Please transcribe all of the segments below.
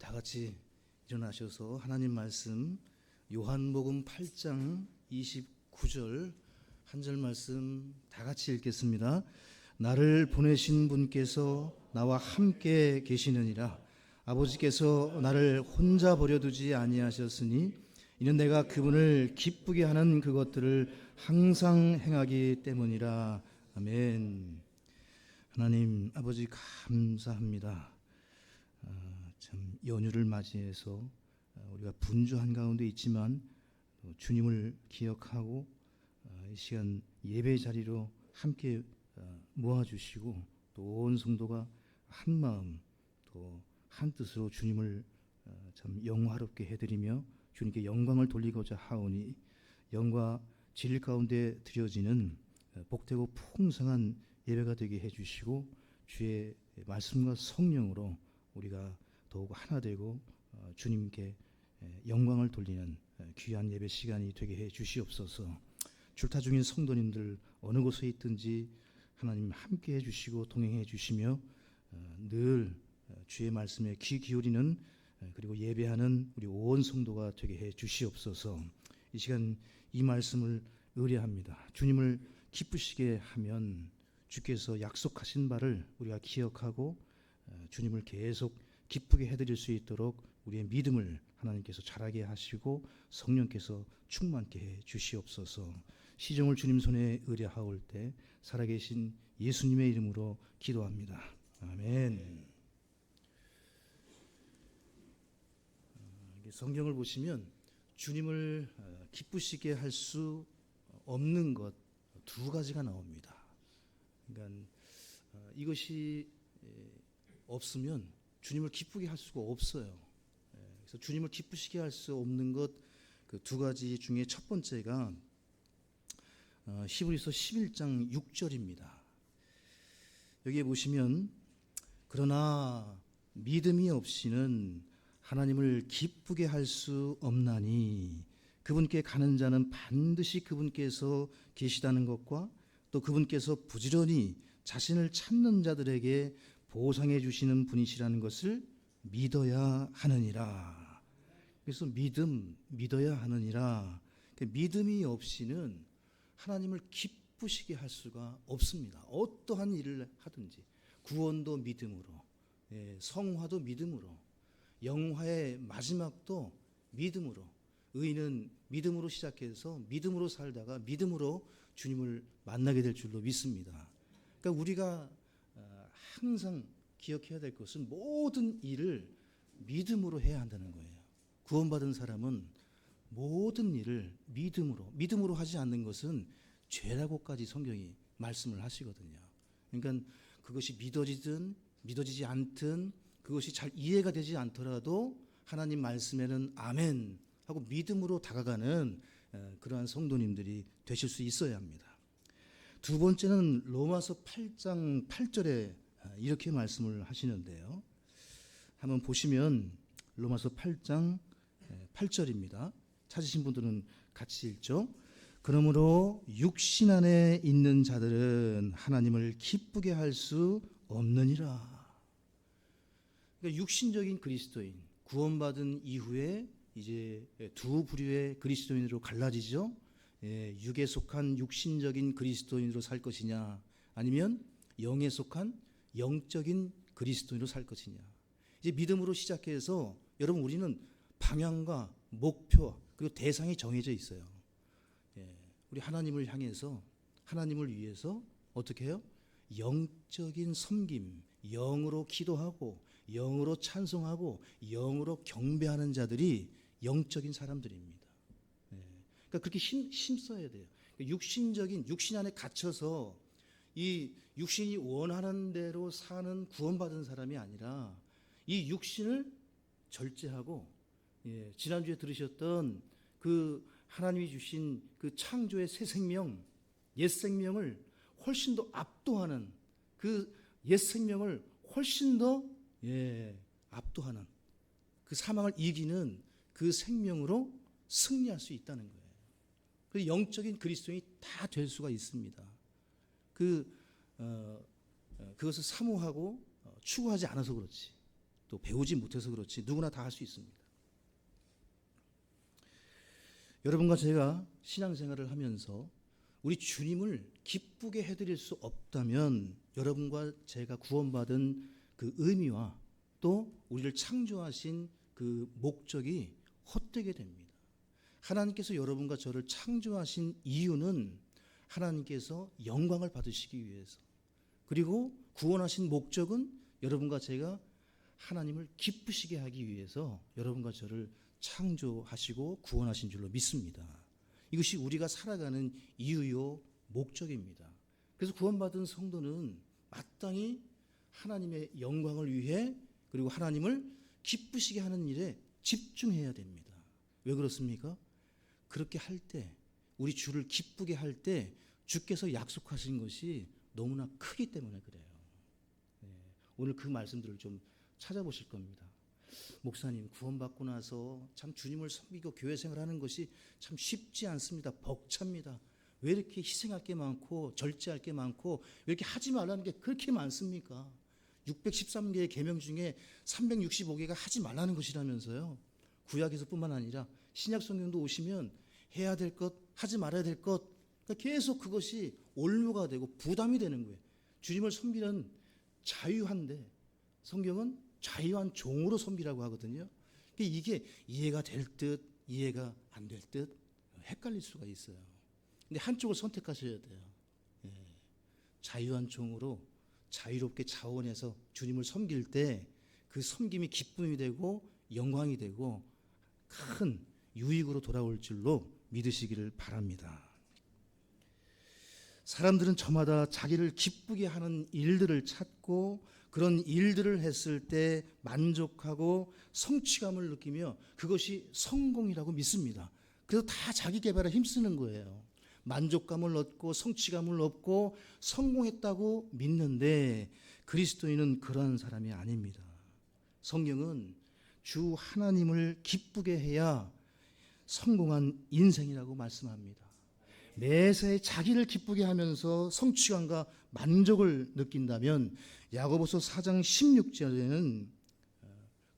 다 같이 일어나셔서 하나님 말씀 요한복음 8장 29절 한 절 말씀 다 같이 읽겠습니다. 나를 보내신 분께서 나와 함께 계시느니라. 아버지께서 나를 혼자 버려두지 아니하셨으니 이는 내가 그분을 기쁘게 하는 그것들을 항상 행하기 때문이라. 아멘. 하나님 아버지 감사합니다. 참 연휴를 맞이해서 우리가 분주한 가운데 있지만 주님을 기억하고 이 시간 예배 자리로 함께 모아주시고 또 온 성도가 한 마음 또 한 뜻으로 주님을 참 영화롭게 해드리며 주님께 영광을 돌리고자 하오니 영과 진리 가운데 드려지는 복되고 풍성한 예배가 되게 해주시고 주의 말씀과 성령으로 우리가 더욱 하나 되고 주님께 영광을 돌리는 귀한 예배 시간이 되게 해 주시옵소서. 출타 중인 성도님들 어느 곳에 있든지 하나님 함께 해 주시고 동행해 주시며 늘 주의 말씀에 귀 기울이는 그리고 예배하는 우리 온 성도가 되게 해 주시옵소서. 이 시간 이 말씀을 의뢰합니다. 주님을 기쁘시게 하면 주께서 약속하신 바를 우리가 기억하고 주님을 계속 기쁘게 해드릴 수 있도록 우리의 믿음을 하나님께서 자라게 하시고 성령께서 충만케 해 주시옵소서. 시종을 주님 손에 의뢰하올 때 살아계신 예수님의 이름으로 기도합니다. 아멘. 성경을 보시면 주님을 기쁘시게 할 수 없는 것 두 가지가 나옵니다. 그러니까 이것이 없으면 주님을 기쁘게 할 수가 없어요. 그래서 주님을 기쁘시게 할 수 없는 것 그 두 가지 중에 첫 번째가 히브리서 11장 6절입니다. 여기에 보시면 그러나 믿음이 없이는 하나님을 기쁘게 할 수 없나니 그분께 가는 자는 반드시 그분께서 계시다는 것과 또 그분께서 부지런히 자신을 찾는 자들에게 보상해 주시는 분이시라는 것을 믿어야 하느니라. 그래서 믿어야 하느니라. 믿음이 없이는 하나님을 기쁘시게 할 수가 없습니다. 어떠한 일을 하든지 구원도 믿음으로, 성화도 믿음으로, 영화의 마지막도 믿음으로, 의인은 믿음으로 시작해서 믿음으로 살다가 믿음으로 주님을 만나게 될 줄로 믿습니다. 그러니까 우리가 항상 기억해야 될 것은 모든 일을 믿음으로 해야 한다는 거예요. 구원받은 사람은 모든 일을 믿음으로 하지 않는 것은 죄라고까지 성경이 말씀을 하시거든요. 그러니까 그것이 믿어지든 믿어지지 않든 그것이 잘 이해가 되지 않더라도 하나님 말씀에는 아멘 하고 믿음으로 다가가는 그러한 성도님들이 되실 수 있어야 합니다. 두 번째는 로마서 8장 8절에 이렇게 말씀을 하시는데요. 한번 보시면 로마서 8장 8절입니다. 찾으신 분들은 같이 읽죠. 그러므로 육신 안에 있는 자들은 하나님을 기쁘게 할 수 없느니라. 그러니까 육신적인 그리스도인, 구원받은 이후에 이제 두 부류의 그리스도인으로 갈라지죠. 육에 속한 육신적인 그리스도인으로 살 것이냐, 아니면 영에 속한 영적인 그리스도인으로 살 것이냐. 이제 믿음으로 시작해서 여러분 우리는 방향과 목표 그리고 대상이 정해져 있어요. 우리 하나님을 향해서 하나님을 위해서 어떻게 해요? 영적인 섬김, 영으로 기도하고 영으로 찬송하고 영으로 경배하는 자들이 영적인 사람들입니다. 그러니까 그렇게 힘써야 돼요. 육신 안에 gat혀서 이 육신이 원하는 대로 사는 구원받은 사람이 아니라 이 육신을 절제하고, 지난주에 들으셨던 그 하나님이 주신 그 창조의 새 생명, 옛 생명을 훨씬 더 압도하는, 그 옛 생명을 훨씬 더 압도하는, 그 사망을 이기는 그 생명으로 승리할 수 있다는 거예요. 그 영적인 그리스도인이 다 될 수가 있습니다. 그것을 사모하고 추구하지 않아서 그렇지. 또 배우지 못해서 그렇지 누구나 다 할 수 있습니다. 여러분과 제가 신앙생활을 하면서 우리 주님을 기쁘게 해드릴 수 없다면 여러분과 제가 구원받은 그 의미와 또 우리를 창조하신 그 목적이 헛되게 됩니다. 하나님께서 여러분과 저를 창조하신 이유는 하나님께서 영광을 받으시기 위해서, 그리고 구원하신 목적은 여러분과 제가 하나님을 기쁘시게 하기 위해서 여러분과 저를 창조하시고 구원하신 줄로 믿습니다. 이것이 우리가 살아가는 이유요 목적입니다. 그래서 구원받은 성도는 마땅히 하나님의 영광을 위해 그리고 하나님을 기쁘시게 하는 일에 집중해야 됩니다. 왜 그렇습니까? 그렇게 할 때, 우리 주를 기쁘게 할 때 주께서 약속하신 것이 너무나 크기 때문에 그래요. 오늘 그 말씀들을 좀 찾아보실 겁니다. 목사님, 구원받고 나서 참 주님을 섬기고 교회 생활하는 것이 참 쉽지 않습니다. 벅찹니다. 왜 이렇게 희생할 게 많고 절제할 게 많고 왜 이렇게 하지 말라는 게 그렇게 많습니까? 613개의 계명 중에 365개가 하지 말라는 것이라면서요. 구약에서뿐만 아니라 신약 성경도 오시면 해야 될 것, 하지 말아야 될 것, 그러니까 계속 그것이 올무가 되고 부담이 되는 거예요. 주님을 섬기는 자유한데 성경은 자유한 종으로 섬기라고 하거든요. 이게 이해가 될 듯 이해가 안 될 듯 헷갈릴 수가 있어요. 근데 한쪽을 선택하셔야 돼요. 자유한 종으로 자유롭게 자원해서 주님을 섬길 때 그 섬김이 기쁨이 되고 영광이 되고 큰 유익으로 돌아올 줄로 믿으시기를 바랍니다. 사람들은 저마다 자기를 기쁘게 하는 일들을 찾고 그런 일들을 했을 때 만족하고 성취감을 느끼며 그것이 성공이라고 믿습니다. 그래서 다 자기 개발에 힘쓰는 거예요. 만족감을 얻고 성취감을 얻고 성공했다고 믿는데 그리스도인은 그러한 사람이 아닙니다. 성경은 주 하나님을 기쁘게 해야 성공한 인생이라고 말씀합니다. 매사에 자기를 기쁘게 하면서 성취감과 만족을 느낀다면 야고보서 4장 16절에는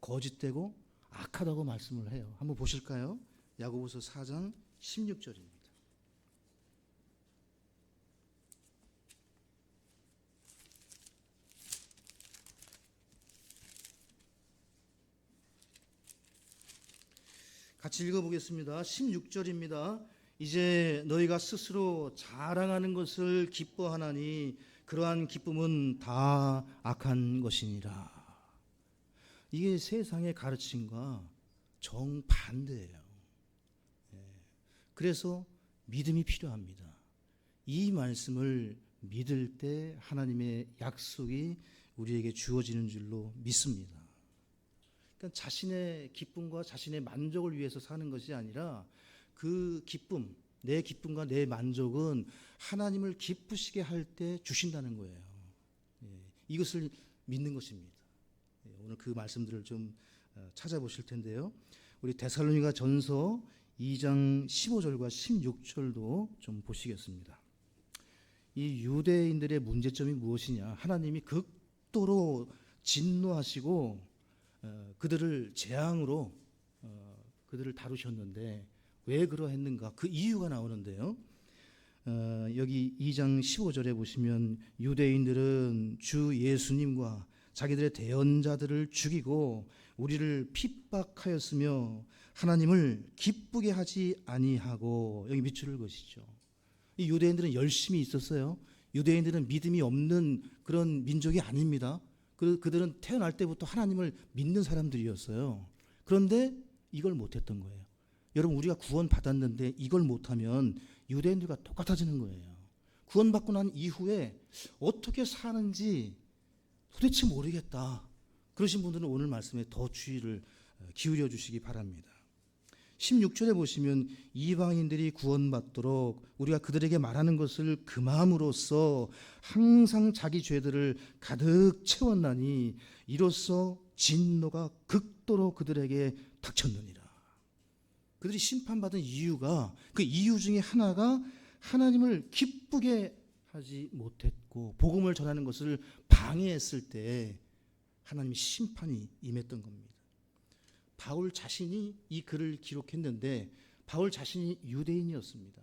거짓되고 악하다고 말씀을 해요. 한번 보실까요? 야고보서 4장 16절입니다. 같이 읽어보겠습니다. 16절입니다. 이제 너희가 스스로 자랑하는 것을 기뻐하나니 그러한 기쁨은 다 악한 것이니라. 이게 세상의 가르침과 정반대예요. 그래서 믿음이 필요합니다. 이 말씀을 믿을 때 하나님의 약속이 우리에게 주어지는 줄로 믿습니다. 그러니까 자신의 기쁨과 자신의 만족을 위해서 사는 것이 아니라 그 기쁨, 내 기쁨과 내 만족은 하나님을 기쁘시게 할 때 주신다는 거예요. 이것을 믿는 것입니다. 오늘 그 말씀들을 좀 찾아보실 텐데요. 우리 데살로니가 전서 2장 15절과 16절도 좀 보시겠습니다. 이 유대인들의 문제점이 무엇이냐? 하나님이 극도로 진노하시고 그들을 재앙으로 그들을 다루셨는데 왜 그러했는가? 그 이유가 나오는데요. 여기 2장 15절에 보시면 유대인들은 주 예수님과 자기들의 대언자들을 죽이고 우리를 핍박하였으며 하나님을 기쁘게 하지 아니하고, 여기 밑줄을 그으시죠. 이 유대인들은 열심히 있었어요. 유대인들은 믿음이 없는 그런 민족이 아닙니다. 그들은 태어날 때부터 하나님을 믿는 사람들이었어요. 그런데 이걸 못했던 거예요. 여러분, 우리가 구원 받았는데 이걸 못하면 유대인들과 똑같아지는 거예요. 구원받고 난 이후에 어떻게 사는지 도대체 모르겠다. 그러신 분들은 오늘 말씀에 더 주의를 기울여 주시기 바랍니다. 16절에 보시면 이방인들이 구원받도록 우리가 그들에게 말하는 것을 금함으로써 항상 자기 죄들을 가득 채웠나니 이로써 진노가 극도로 그들에게 닥쳤느니라. 그들이 심판받은 이유가, 그 이유 중에 하나가 하나님을 기쁘게 하지 못했고 복음을 전하는 것을 방해했을 때 하나님의 심판이 임했던 겁니다. 바울 자신이 이 글을 기록했는데 바울 자신이 유대인이었습니다.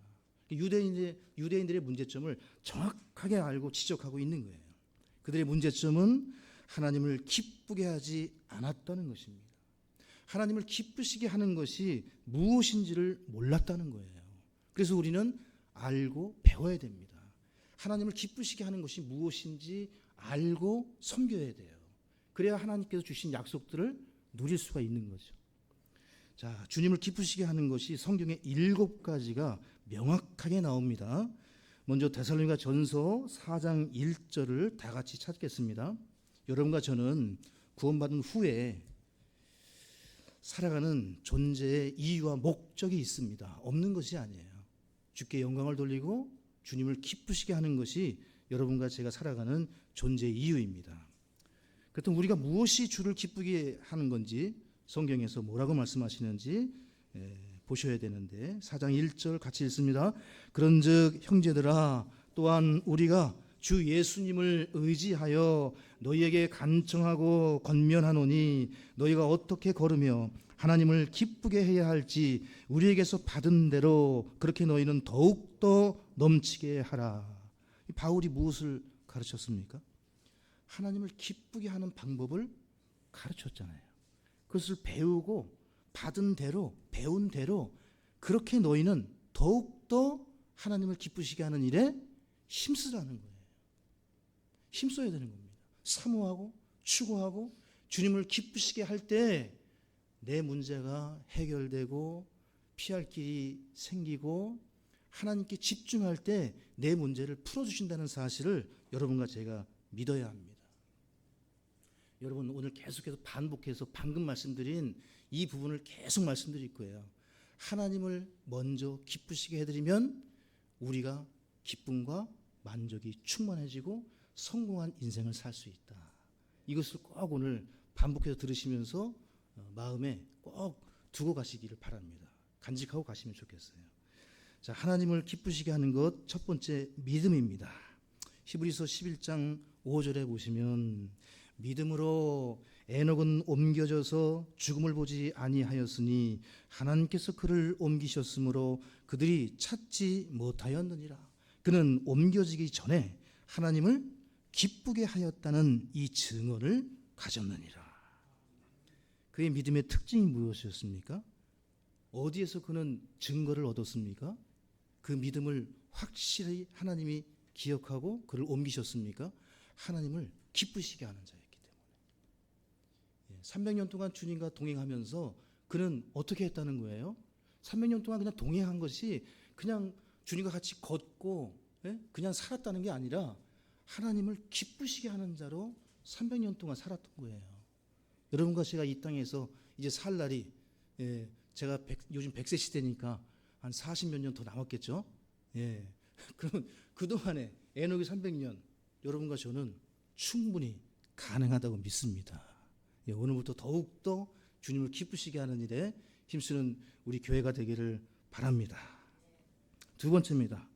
유대인들의 문제점을 정확하게 알고 지적하고 있는 거예요. 그들의 문제점은 하나님을 기쁘게 하지 않았다는 것입니다. 하나님을 기쁘시게 하는 것이 무엇인지를 몰랐다는 거예요. 그래서 우리는 알고 배워야 됩니다. 하나님을 기쁘시게 하는 것이 무엇인지 알고 섬겨야 돼요. 그래야 하나님께서 주신 약속들을 누릴 수가 있는 거죠. 자, 주님을 기쁘시게 하는 것이 성경에 7가지가 명확하게 나옵니다. 먼저 데살로니가 전서 4장 1절을 다 같이 찾겠습니다. 여러분과 저는 구원받은 후에 살아가는 존재의 이유와 목적이 있습니다. 없는 것이 아니에요. 주께 영광을 돌리고 주님을 기쁘시게 하는 것이 여러분과 제가 살아가는 존재의 이유입니다. 그렇다면 우리가 무엇이 주를 기쁘게 하는 건지 성경에서 뭐라고 말씀하시는지 보셔야 되는데 4장 1절 같이 읽습니다. 그런즉 형제들아 또한 우리가 주 예수님을 의지하여 너희에게 간청하고 권면하노니 너희가 어떻게 걸으며 하나님을 기쁘게 해야 할지 우리에게서 받은 대로 그렇게 너희는 더욱더 넘치게 하라. 바울이 무엇을 가르쳤습니까? 하나님을 기쁘게 하는 방법을 가르쳤잖아요. 그것을 배우고 받은 대로 배운 대로 그렇게 너희는 더욱더 하나님을 기쁘시게 하는 일에 힘쓰라는 거예요. 힘써야 되는 겁니다. 사모하고 추구하고 주님을 기쁘시게 할 때 내 문제가 해결되고 피할 길이 생기고 하나님께 집중할 때 내 문제를 풀어주신다는 사실을 여러분과 제가 믿어야 합니다. 여러분 오늘 계속해서 반복해서 방금 말씀드린 이 부분을 계속 말씀드릴 거예요. 하나님을 먼저 기쁘시게 해드리면 우리가 기쁨과 만족이 충만해지고 성공한 인생을 살 수 있다. 이것을 꼭 오늘 반복해서 들으시면서 마음에 꼭 두고 가시기를 바랍니다. 간직하고 가시면 좋겠어요. 자, 하나님을 기쁘시게 하는 것 첫 번째 믿음입니다. 히브리서 11장 5절에 보시면 믿음으로 에녹은 옮겨져서 죽음을 보지 아니하였으니 하나님께서 그를 옮기셨으므로 그들이 찾지 못하였느니라. 그는 옮겨지기 전에 하나님을 기쁘게 하였다는 이 증언을 가졌느니라. 그의 믿음의 특징이 무엇이었습니까? 어디에서 그는 증거를 얻었습니까? 그 믿음을 확실히 하나님이 기억하고 그를 옮기셨습니까? 하나님을 기쁘시게 하는 자였기 때문에. 300년 동안 주님과 동행하면서 그는 어떻게 했다는 거예요? 300년 동안 그냥 동행한 것이 그냥 주님과 같이 걷고 그냥 살았다는 게 아니라 하나님을 기쁘시게 하는 자로 300년 동안 살았던 거예요. 여러분과 제가 이 땅에서 이제 살 날이 제가 요즘 100세 시대니까 한 40몇 년 더 남았겠죠. 그러면 그동안에 에녹이 300년 여러분과 저는 충분히 가능하다고 믿습니다. 오늘부터 더욱더 주님을 기쁘시게 하는 일에 힘쓰는 우리 교회가 되기를 바랍니다. 두 번째입니다.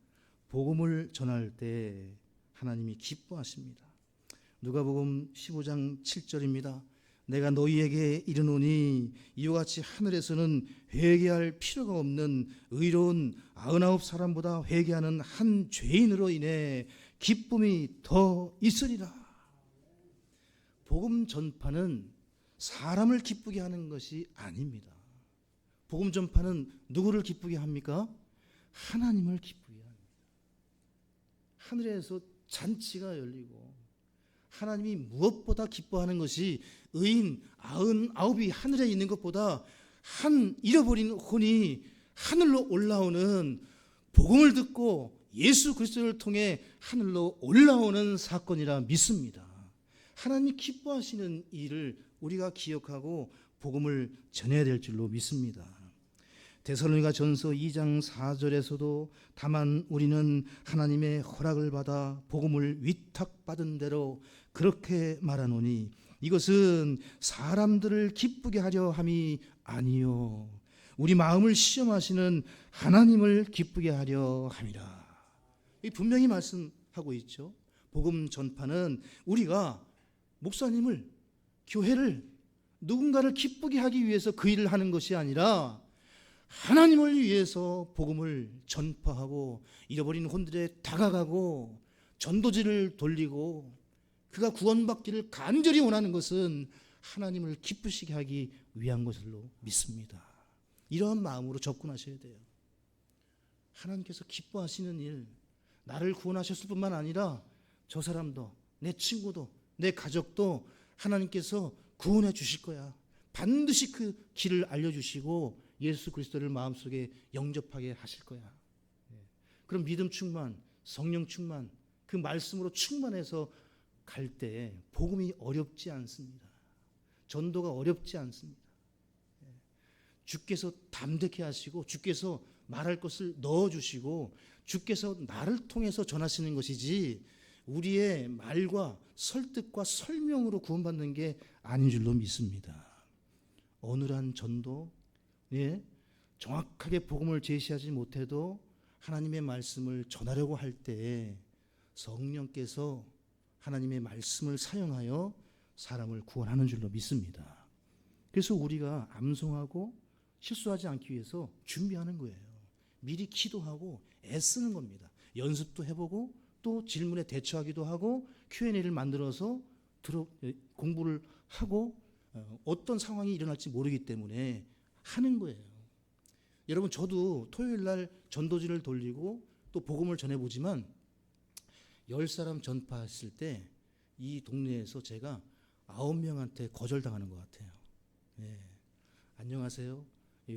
복음을 전할 때 하나님이 기뻐하십니다. 누가복음 15장 7절입니다. 내가 너희에게 이르노니 이와 같이 하늘에서는 회개할 필요가 없는 의로운 99사람보다 회개하는 한 죄인으로 인해 기쁨이 더 있으리라. 복음 전파는 사람을 기쁘게 하는 것이 아닙니다. 복음 전파는 누구를 기쁘게 합니까? 하나님을 기쁘게 합니다. 하늘에서 잔치가 열리고 하나님이 무엇보다 기뻐하는 것이 의인 99이 하늘에 있는 것보다 한 잃어버린 혼이 하늘로 올라오는 복음을 듣고 예수 그리스도를 통해 하늘로 올라오는 사건이라 믿습니다. 하나님이 기뻐하시는 일을 우리가 기억하고 복음을 전해야 될 줄로 믿습니다. 데살로니가 전서 2장 4절에서도 다만 우리는 하나님의 허락을 받아 복음을 위탁받은 대로 그렇게 말하노니 이것은 사람들을 기쁘게 하려 함이 아니요 우리 마음을 시험하시는 하나님을 기쁘게 하려 함이라. 분명히 말씀하고 있죠. 복음 전파는 우리가 목사님을 교회를 누군가를 기쁘게 하기 위해서 그 일을 하는 것이 아니라 하나님을 위해서 복음을 전파하고 잃어버린 혼들에 다가가고 전도지를 돌리고 그가 구원받기를 간절히 원하는 것은 하나님을 기쁘시게 하기 위한 것으로 믿습니다. 이러한 마음으로 접근하셔야 돼요. 하나님께서 기뻐하시는 일, 나를 구원하셨을 뿐만 아니라 저 사람도, 내 친구도, 내 가족도 하나님께서 구원해 주실 거야. 반드시 그 길을 알려주시고 예수 그리스도를 마음속에 영접하게 하실 거야. 그럼 믿음 충만, 성령 충만, 그 말씀으로 충만해서 갈 때 복음이 어렵지 않습니다. 전도가 어렵지 않습니다. 주께서 담대케 하시고 주께서 말할 것을 넣어주시고 주께서 나를 통해서 전하시는 것이지 우리의 말과 설득과 설명으로 구원받는 게 아닌 줄로 믿습니다. 어눌한 전도, 정확하게 복음을 제시하지 못해도 하나님의 말씀을 전하려고 할 때 성령께서 하나님의 말씀을 사용하여 사람을 구원하는 줄로 믿습니다. 그래서 우리가 암송하고 실수하지 않기 위해서 준비하는 거예요. 미리 기도하고 애쓰는 겁니다. 연습도 해보고 또 질문에 대처하기도 하고 Q&A를 만들어서 공부를 하고 어떤 상황이 일어날지 모르기 때문에 하는 거예요. 여러분, 저도 토요일 날 전도지를 돌리고 또 복음을 전해보지만 10사람 전파했을 때 이 동네에서 제가 9명한테 거절당하는 것 같아요. 안녕하세요.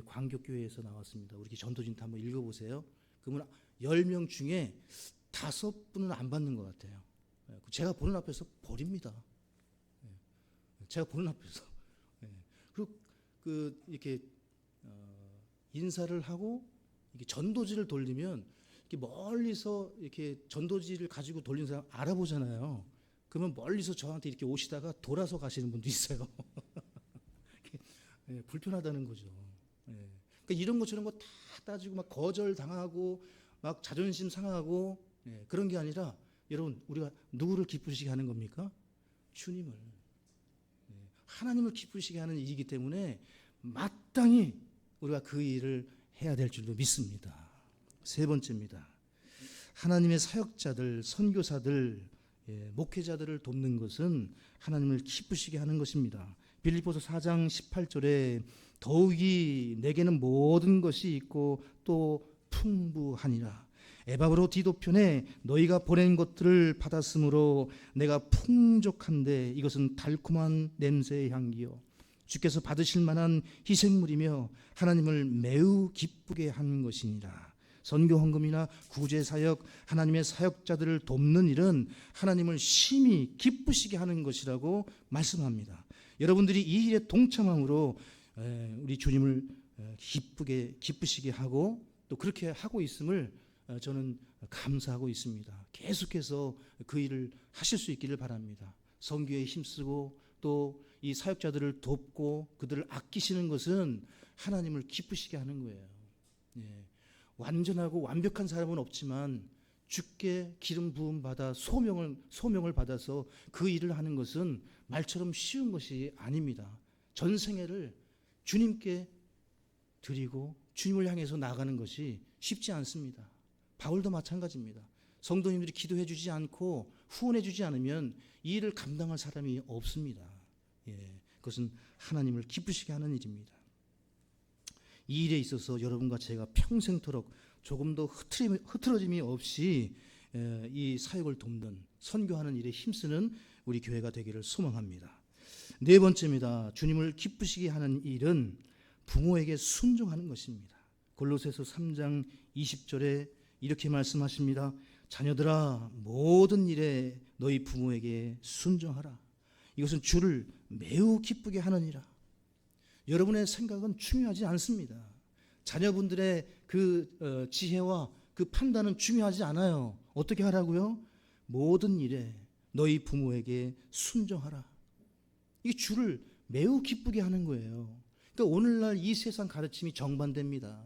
광교교회에서 나왔습니다. 우리 전도진도 한번 읽어보세요. 그러면 10명 중에 5분은 안 받는 것 같아요. 제가 보는 앞에서 버립니다. 제가 보는 앞에서. 그리고 이렇게 인사를 하고 이렇게 전도지를 돌리면 이렇게 멀리서 이렇게 전도지를 가지고 돌리는 사람 알아보잖아요. 그러면 멀리서 저한테 이렇게 오시다가 돌아서 가시는 분도 있어요. 불편하다는 거죠. 그러니까 이런 거 저런 거 다 따지고 막 거절당하고 막 자존심 상하고 그런 게 아니라 여러분, 우리가 누구를 기쁘시게 하는 겁니까? 주님을. 하나님을 기쁘시게 하는 일이기 때문에 마땅히 우리가 그 일을 해야 될 줄로 믿습니다. 세 번째입니다. 하나님의 사역자들, 선교사들, 목회자들을 돕는 것은 하나님을 기쁘시게 하는 것입니다. 빌립보서 4장 18절에 더욱이 내게는 모든 것이 있고 또 풍부하니라. 에바브로 디도편에 너희가 보낸 것들을 받았으므로 내가 풍족한데 이것은 달콤한 냄새의 향기요 주께서 받으실 만한 희생물이며 하나님을 매우 기쁘게 하는 것이니라. 선교 헌금이나 구제 사역, 하나님의 사역자들을 돕는 일은 하나님을 심히 기쁘시게 하는 것이라고 말씀합니다. 여러분들이 이 일에 동참함으로 우리 주님을 기쁘시게 하고 또 그렇게 하고 있음을 저는 감사하고 있습니다. 계속해서 그 일을 하실 수 있기를 바랍니다. 선교에 힘쓰고 또 이 사역자들을 돕고 그들을 아끼시는 것은 하나님을 기쁘시게 하는 거예요. 완전하고 완벽한 사람은 없지만 주께 기름 부음 받아 소명을 받아서 그 일을 하는 것은 말처럼 쉬운 것이 아닙니다. 전생애를 주님께 드리고 주님을 향해서 나가는 것이 쉽지 않습니다. 바울도 마찬가지입니다. 성도님들이 기도해 주지 않고 후원해 주지 않으면 이 일을 감당할 사람이 없습니다. 그것은 하나님을 기쁘시게 하는 일입니다. 이 일에 있어서 여러분과 제가 평생토록 조금도 흐트러짐이 없이 이 사역을 돕는 선교하는 일에 힘쓰는 우리 교회가 되기를 소망합니다. 네 번째입니다. 주님을 기쁘시게 하는 일은 부모에게 순종하는 것입니다. 골로새서 3장 20절에 이렇게 말씀하십니다. 자녀들아 모든 일에 너희 부모에게 순종하라. 이것은 주를 매우 기쁘게 하느니라. 여러분의 생각은 중요하지 않습니다. 자녀분들의 그 지혜와 그 판단은 중요하지 않아요. 어떻게 하라고요? 모든 일에 너희 부모에게 순종하라. 이게 주를 매우 기쁘게 하는 거예요. 그러니까 오늘날 이 세상 가르침이 정반대입니다.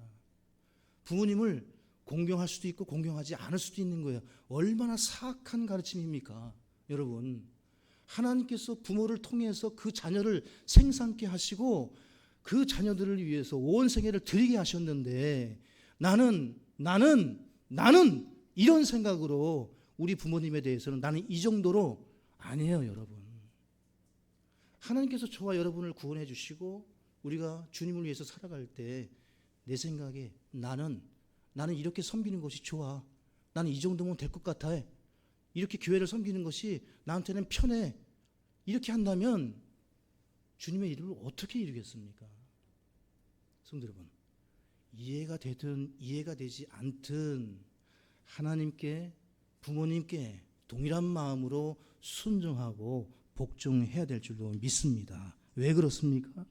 부모님을 공경할 수도 있고 공경하지 않을 수도 있는 거예요. 얼마나 사악한 가르침입니까? 여러분, 하나님께서 부모를 통해서 그 자녀를 생산케 하시고 그 자녀들을 위해서 온 생애를 드리게 하셨는데 나는 이런 생각으로 우리 부모님에 대해서는 나는 이 정도로 아니에요, 여러분. 하나님께서 저와 여러분을 구원해 주시고 우리가 주님을 위해서 살아갈 때 내 생각에 나는 이렇게 섬기는 것이 좋아. 나는 이 정도면 될 것 같아. 이렇게 교회를 섬기는 것이 나한테는 편해. 이렇게 한다면 주님의 이름을 어떻게 이루겠습니까? 성도 여러분, 이해가 되든 이해가 되지 않든 하나님께, 부모님께 동일한 마음으로 순종하고 복종해야 될 줄로 믿습니다. 왜 그렇습니까?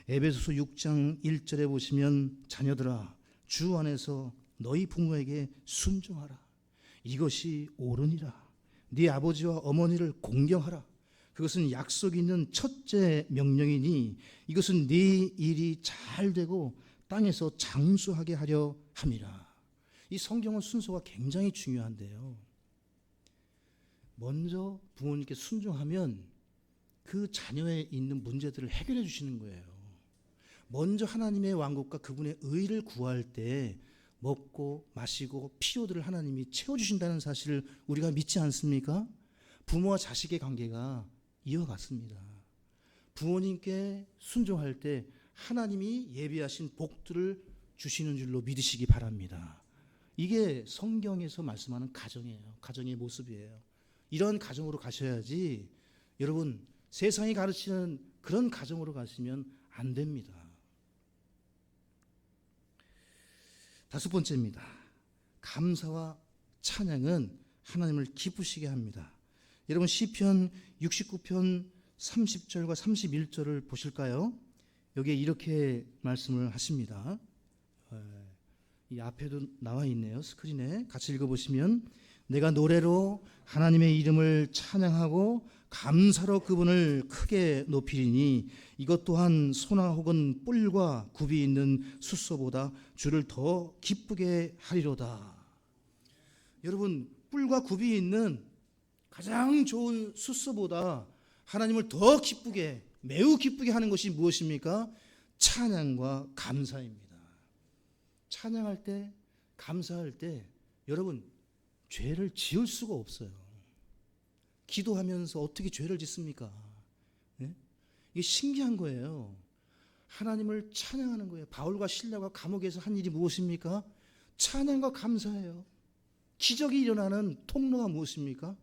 에베소서 6장 1절에 보시면 자녀들아 주 안에서 너희 부모에게 순종하라. 이것이 옳으니라. 네 아버지와 어머니를 공경하라. 그것은 약속 있는 첫째 명령이니 이것은 네 일이 잘 되고 땅에서 장수하게 하려 함이라. 이 성경은 순서가 굉장히 중요한데요. 먼저 부모님께 순종하면 그 자녀에 있는 문제들을 해결해 주시는 거예요. 먼저 하나님의 왕국과 그분의 의를 구할 때 먹고 마시고 필요들을 하나님이 채워주신다는 사실을 우리가 믿지 않습니까? 부모와 자식의 관계가 이와 같습니다. 부모님께 순종할 때 하나님이 예비하신 복들을 주시는 줄로 믿으시기 바랍니다. 이게 성경에서 말씀하는 가정이에요. 가정의 모습이에요. 이런 가정으로 가셔야지 여러분 세상이 가르치는 그런 가정으로 가시면 안 됩니다. 다섯 번째입니다. 감사와 찬양은 하나님을 기쁘시게 합니다. 여러분 시편 69편 30절과 31절을 보실까요? 여기에 이렇게 말씀을 하십니다. 이 앞에도 나와 있네요. 스크린에 같이 읽어보시면 내가 노래로 하나님의 이름을 찬양하고 감사로 그분을 크게 높이리니 이것 또한 소나 혹은 뿔과 굽이 있는 숫소보다 주를 더 기쁘게 하리로다. 여러분 뿔과 굽이 있는 가장 좋은 숫소보다 하나님을 더 기쁘게 매우 기쁘게 하는 것이 무엇입니까? 찬양과 감사입니다. 찬양할 때 감사할 때 여러분 죄를 지을 수가 없어요. 기도하면서 어떻게 죄를 짓습니까? 네? 이게 신기한 거예요. 하나님을 찬양하는 거예요. 바울과 실라가 감옥에서 한 일이 무엇입니까? 찬양과 감사예요. 기적이 일어나는 통로가 무엇입니까?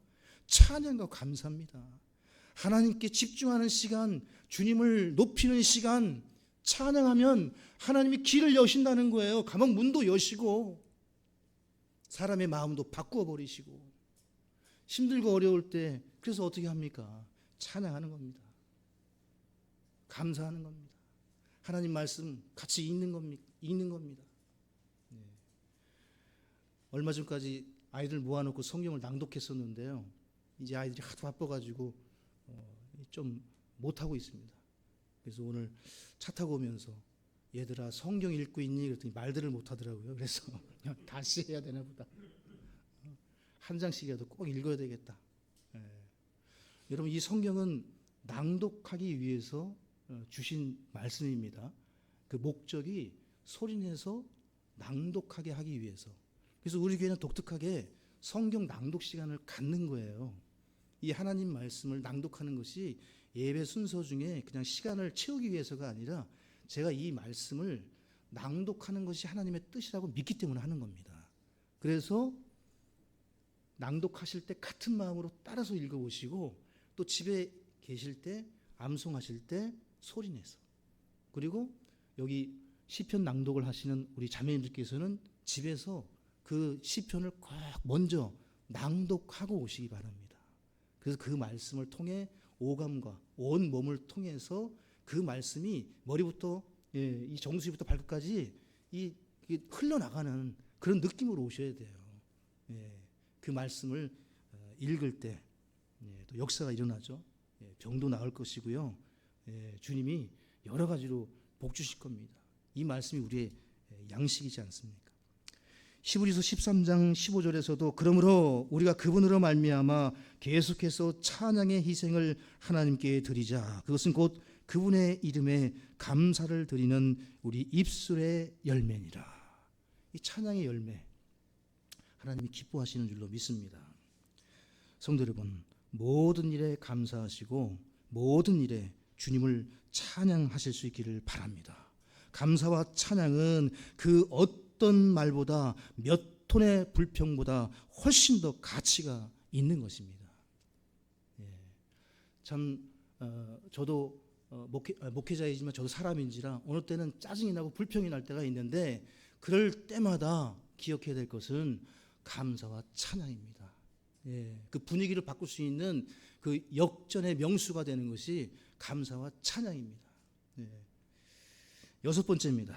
찬양과 감사입니다. 하나님께 집중하는 시간, 주님을 높이는 시간, 찬양하면 하나님이 길을 여신다는 거예요. 감옥 문도 여시고 사람의 마음도 바꾸어 버리시고 힘들고 어려울 때 그래서 어떻게 합니까? 찬양하는 겁니다. 감사하는 겁니다. 하나님 말씀 같이 읽는 겁니다. 네. 얼마 전까지 아이들 모아놓고 성경을 낭독했었는데요. 이제 아이들이 하도 바빠가지고 좀 못하고 있습니다. 그래서 오늘 차 타고 오면서 얘들아 성경 읽고 있니? 그랬더니 말들을 못하더라고요. 그래서 그냥 다시 해야 되나 보다. 한 장씩이라도 꼭 읽어야 되겠다. 여러분 이 성경은 낭독하기 위해서 주신 말씀입니다. 그 목적이 소리내서 낭독하게 하기 위해서. 그래서 우리 교회는 독특하게 성경 낭독 시간을 갖는 거예요. 이 하나님 말씀을 낭독하는 것이 예배 순서 중에 그냥 시간을 채우기 위해서가 아니라 제가 이 말씀을 낭독하는 것이 하나님의 뜻이라고 믿기 때문에 하는 겁니다. 그래서 낭독하실 때 같은 마음으로 따라서 읽어보시고 또 집에 계실 때 암송하실 때 소리내서 그리고 여기 시편 낭독을 하시는 우리 자매님들께서는 집에서 그 시편을 꼭 먼저 낭독하고 오시기 바랍니다. 그래서 그 말씀을 통해 오감과 온 몸을 통해서 그 말씀이 머리부터 이 정수리부터 발끝까지 이 흘러나가는 그런 느낌으로 오셔야 돼요. 그 말씀을 읽을 때 또 역사가 일어나죠. 병도 나을 것이고요. 주님이 여러 가지로 복 주실 겁니다. 이 말씀이 우리의 양식이지 않습니까? 히브리서 13장 15절에서도 그러므로 우리가 그분으로 말미암아 계속해서 찬양의 희생을 하나님께 드리자. 그것은 곧 그분의 이름에 감사를 드리는 우리 입술의 열매니라. 이 찬양의 열매, 하나님이 기뻐하시는 줄로 믿습니다. 성도 여러분, 모든 일에 감사하시고 모든 일에 주님을 찬양하실 수 있기를 바랍니다. 감사와 찬양은 그 어떤 말보다 몇 톤의 불평보다 훨씬 더 가치가 있는 것입니다. 참 저도 목회자이지만 저도 사람인지라 어느 때는 짜증이 나고 불평이 날 때가 있는데, 그럴 때마다 기억해야 될 것은 감사와 찬양입니다. 그 분위기를 바꿀 수 있는 그 역전의 명수가 되는 것이 감사와 찬양입니다. 여섯 번째입니다.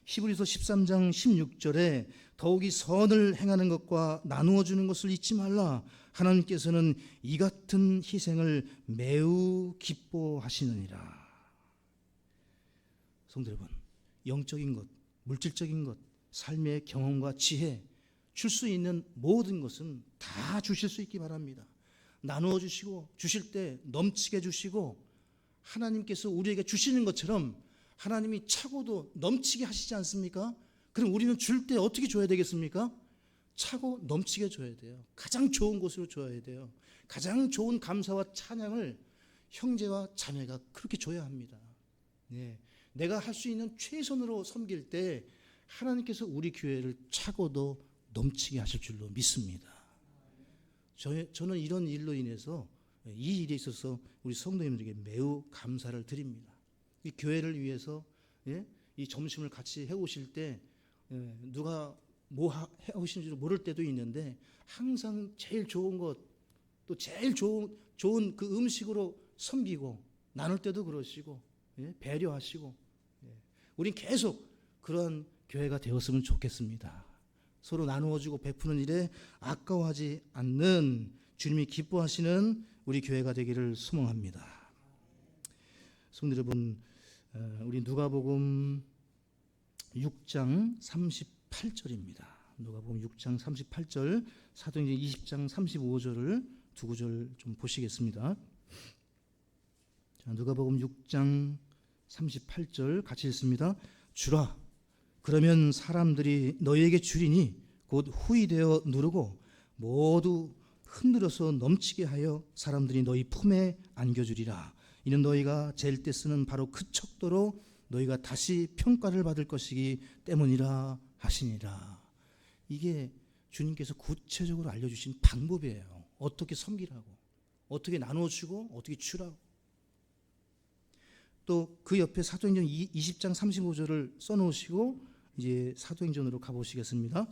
히브리서 13장 16절에 더욱이 선을 행하는 것과 나누어 주는 것을 잊지 말라. 하나님께서는 이 같은 희생을 매우 기뻐하시느니라. 성도 여러분, 영적인 것, 물질적인 것, 삶의 경험과 지혜, 줄 수 있는 모든 것은 다 주실 수 있기 바랍니다. 나누어 주시고, 주실 때 넘치게 주시고, 하나님께서 우리에게 주시는 것처럼 하나님이 차고도 넘치게 하시지 않습니까? 그럼 우리는 줄 때 어떻게 줘야 되겠습니까? 차고 넘치게 줘야 돼요. 가장 좋은 곳으로 줘야 돼요. 가장 좋은 감사와 찬양을 형제와 자매가 그렇게 줘야 합니다. 내가 할 수 있는 최선으로 섬길 때 하나님께서 우리 교회를 차고도 넘치게 하실 줄로 믿습니다. 저는 이런 일로 인해서, 이 일에 있어서 우리 성도님들에게 매우 감사를 드립니다. 이 교회를 위해서 이 점심을 같이 해오실 때 누가 뭐 해오시는지도 모를 때도 있는데, 항상 제일 좋은 것, 또 제일 좋은 그 음식으로 섬기고 나눌 때도 그러시고 배려하시고, 우린 계속 그러한 교회가 되었으면 좋겠습니다. 서로 나누어주고 베푸는 일에 아까워하지 않는 주님이 기뻐하시는 우리 교회가 되기를 소망합니다. 성도 여러분, 우리 누가복음 6장 38절입니다. 누가복음 6장 38절, 사도행전 20장 35절을 두 구절 좀 보시겠습니다. 자, 누가복음 6장 38절 같이 읽습니다. 주라, 그러면 사람들이 너희에게 주리니 곧 후이되어 누르고 모두 흔들어서 넘치게 하여 사람들이 너희 품에 안겨주리라. 이는 너희가 잴 때 쓰는 바로 그 척도로 너희가 다시 평가를 받을 것이기 때문이라 하시니라. 이게 주님께서 구체적으로 알려주신 방법이에요. 어떻게 섬기라고, 어떻게 나눠주고, 어떻게 주라고. 또 그 옆에 사도행전 20장 35절을 써놓으시고 이제 사도행전으로 가보시겠습니다.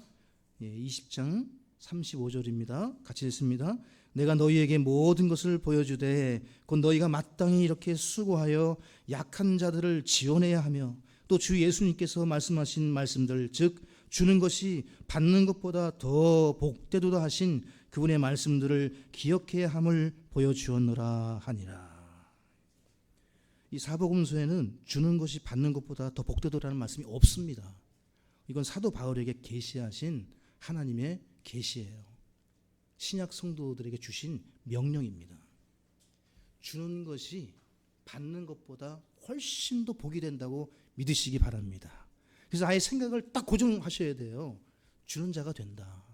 20장 35절입니다. 같이 읽습니다. 내가 너희에게 모든 것을 보여주되 곧 너희가 마땅히 이렇게 수고하여 약한 자들을 지원해야 하며, 또 주 예수님께서 말씀하신 말씀들, 즉 주는 것이 받는 것보다 더 복되도다 하신 그분의 말씀들을 기억해야 함을 보여주었노라 하니라. 이 사복음서에는 주는 것이 받는 것보다 더 복되도라는 말씀이 없습니다. 이건 사도 바울에게 계시하신 하나님의 계시예요. 신약 성도들에게 주신 명령입니다. 주는 것이 받는 것보다 훨씬 더 복이 된다고 믿으시기 바랍니다. 그래서 아예 생각을 딱 고정하셔야 돼요. 주는 자가 된다.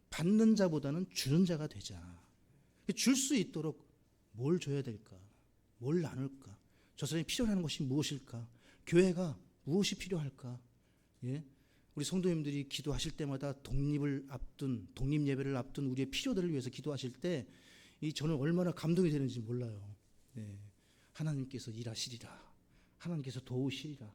받는 자보다는 주는 자가 되자. 줄 수 있도록 뭘 줘야 될까? 뭘 나눌까? 저 사람이 필요한 것이 무엇일까? 교회가 무엇이 필요할까? 우리 성도님들이 기도하실 때마다 독립 예배를 앞둔 우리의 필요들을 위해서 기도하실 때 저는 얼마나 감동이 되는지 몰라요. 하나님께서 일하시리라. 하나님께서 도우시리라.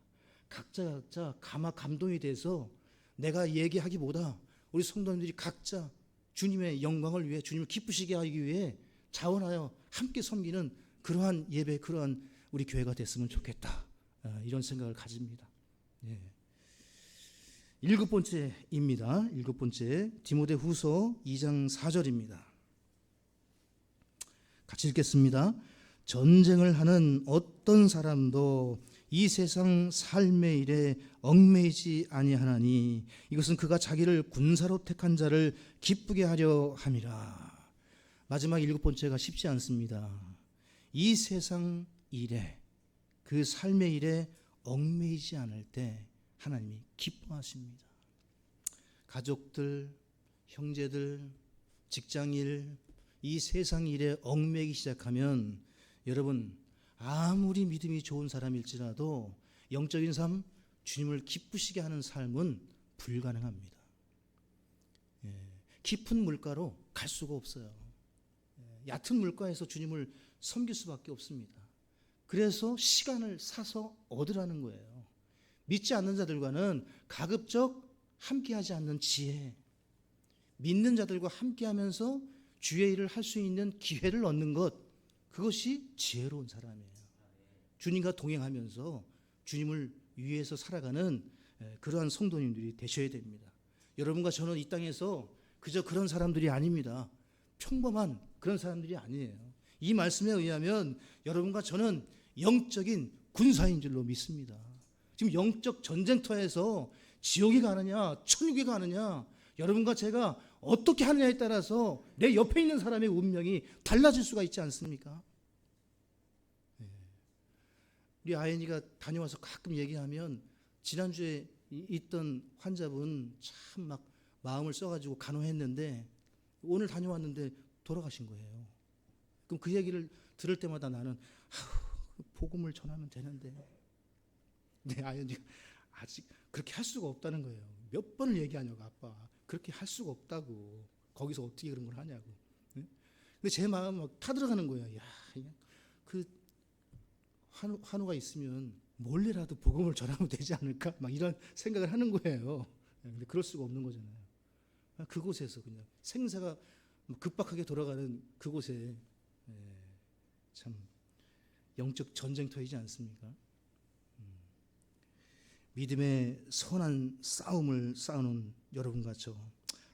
각자 감동이 돼서 내가 얘기하기보다 우리 성도님들이 각자 주님의 영광을 위해, 주님을 기쁘시게 하기 위해 자원하여 함께 섬기는 그러한 예배, 그러한 우리 교회가 됐으면 좋겠다. 이런 생각을 가집니다. 일곱 번째입니다. 일곱 번째, 디모데후서 2장 4절입니다. 같이 읽겠습니다. 전쟁을 하는 어떤 사람도 이 세상 삶의 일에 얽매이지 아니하나니 이것은 그가 자기를 군사로 택한 자를 기쁘게 하려 함이라. 마지막 7번째가 쉽지 않습니다. 이 세상 일에, 그 삶의 일에 얽매이지 않을 때 하나님이 기뻐하십니다. 가족들, 형제들, 직장일, 이 세상 일에 얽매이기 시작하면 여러분 아무리 믿음이 좋은 사람일지라도 영적인 삶, 주님을 기쁘시게 하는 삶은 불가능합니다. 깊은 물가로 갈 수가 없어요. 얕은 물가에서 주님을 섬길 수밖에 없습니다. 그래서 시간을 사서 얻으라는 거예요. 믿지 않는 자들과는 가급적 함께하지 않는 지혜, 믿는 자들과 함께하면서 주의 일을 할 수 있는 기회를 얻는 것, 그것이 지혜로운 사람이에요. 주님과 동행하면서 주님을 위해서 살아가는 그러한 성도님들이 되셔야 됩니다. 여러분과 저는 이 땅에서 그저 그런 사람들이 아닙니다. 평범한 그런 사람들이 아니에요. 이 말씀에 의하면 여러분과 저는 영적인 군사인 줄로 믿습니다. 지금 영적 전쟁터에서 지옥에 가느냐 천국에 가느냐, 여러분과 제가 어떻게 하느냐에 따라서 내 옆에 있는 사람의 운명이 달라질 수가 있지 않습니까? 우리 아연이가 다녀와서 가끔 얘기하면 지난주에 있던 환자분 참 막 마음을 써가지고 간호했는데 오늘 다녀왔는데 돌아가신 거예요. 그럼 그 얘기를 들을 때마다 나는 복음을 전하면 되는데 내 아연이가 아직 그렇게 할 수가 없다는 거예요. 몇 번을 얘기하냐고, 아빠 그렇게 할 수가 없다고, 거기서 어떻게 그런 걸 하냐고. 근데 제 마음 막 타들어가는 거예요. 야, 그 환우가 있으면 몰래라도 복음을 전하면 되지 않을까? 막 이런 생각을 하는 거예요. 근데 그럴 수가 없는 거잖아요. 그곳에서 그냥 생사가 급박하게 돌아가는 그곳에 참 영적 전쟁터이지 않습니까? 믿음의 선한 싸움을 싸우는 여러분과 저,